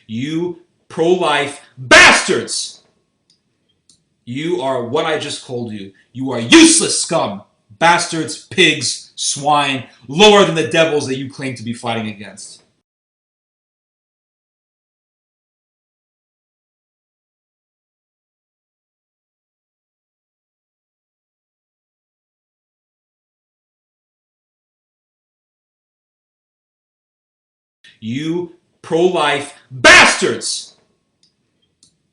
You pro-life bastards! You are what I just called you. You are useless scum. Bastards, pigs, swine, lower than the devils that you claim to be fighting against. You pro-life bastards!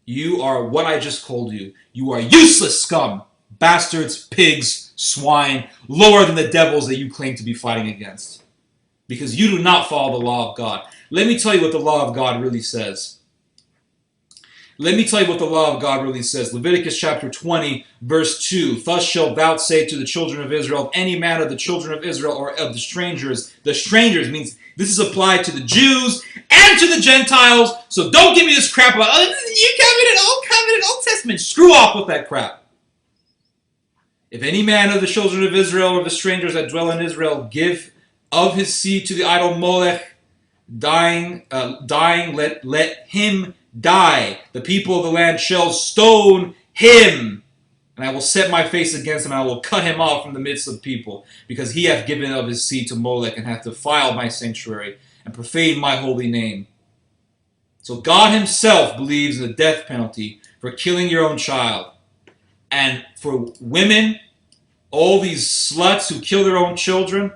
You are what I just called you. You are useless scum. Bastards, pigs, swine, lower than the devils that you claim to be fighting against. Because you do not follow the law of God. Let me tell you what the law of God really says. Let me tell you what the law of God really says. Leviticus chapter 20, verse 2. Thus shalt thou say to the children of Israel, of any man of the children of Israel or of the strangers means this is applied to the Jews and to the Gentiles. So don't give me this crap about, oh, New Covenant, Old Testament. Screw off with that crap. If any man of the children of Israel or of the strangers that dwell in Israel give of his seed to the idol Molech, dying, let him die. The people of the land shall stone him, and I will set my face against him, and I will cut him off from the midst of people, because he hath given of his seed to Molech, and hath defiled my sanctuary, and profaned my holy name. So God himself believes in the death penalty for killing your own child. And for women, all these sluts who kill their own children,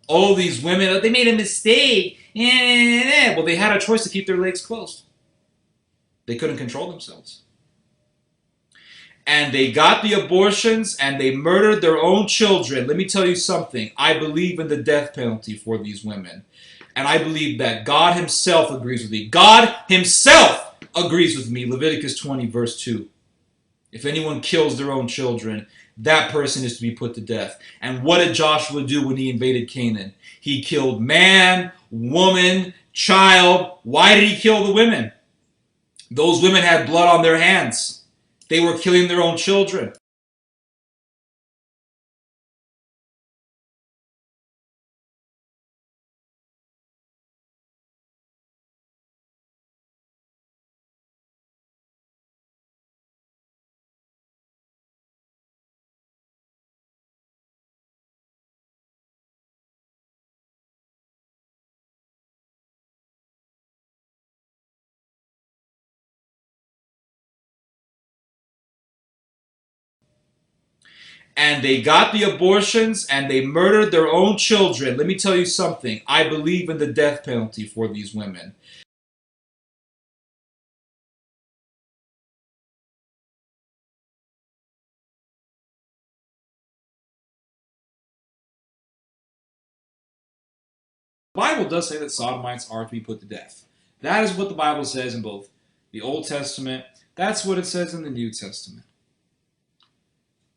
all these women, they made a mistake. Well, they had a choice to keep their legs closed. They couldn't control themselves. And they got the abortions and they murdered their own children. Let me tell you something. I believe in the death penalty for these women. And I believe that God himself agrees with me. God himself agrees with me. Leviticus 20, verse 2. If anyone kills their own children, that person is to be put to death. And what did Joshua do when he invaded Canaan? He killed man, woman, child. Why did he kill the women? Those women had blood on their hands. They were killing their own children. And they got the abortions and they murdered their own children. Let me tell you something. I believe in the death penalty for these women. The Bible does say that sodomites are to be put to death. That is what the Bible says in both the Old Testament. That's what it says in the New Testament.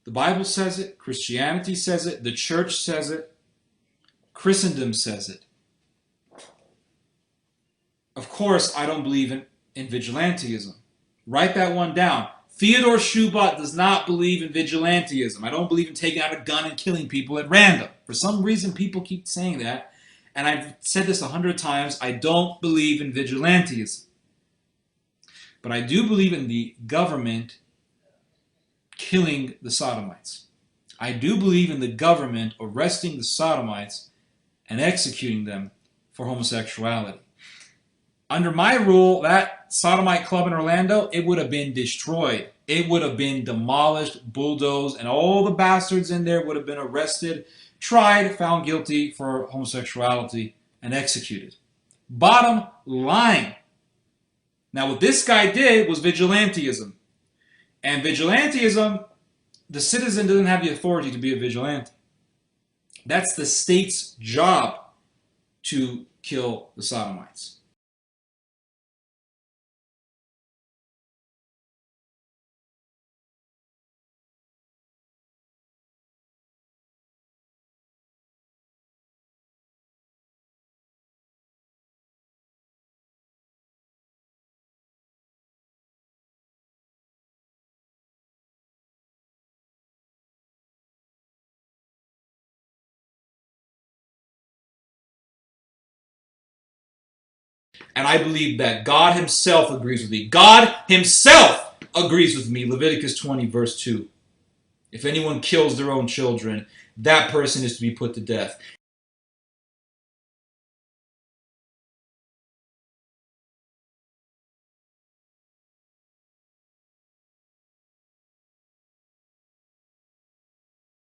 The Bible says it. Christianity says it. The church says it. Christendom says it. Of course, I don't believe in vigilantism. Write that one down. Theodore Shoebat does not believe in vigilantism. I don't believe in taking out a gun and killing people at random. For some reason, people keep saying that. And I've said this 100 times. I don't believe in vigilantism. But I do believe in the government killing the sodomites. I do believe in the government arresting the sodomites and executing them for homosexuality. Under my rule, that sodomite club in Orlando, it would have been destroyed. It would have been demolished, bulldozed, and all the bastards in there would have been arrested, tried, found guilty for homosexuality, and executed. Bottom line. Now, what this guy did was vigilantism. And vigilantism, the citizen doesn't have the authority to be a vigilante. That's the state's job to kill the sodomites. And I believe that God himself agrees with me. God himself agrees with me. Leviticus 20, verse 2. If anyone kills their own children, that person is to be put to death.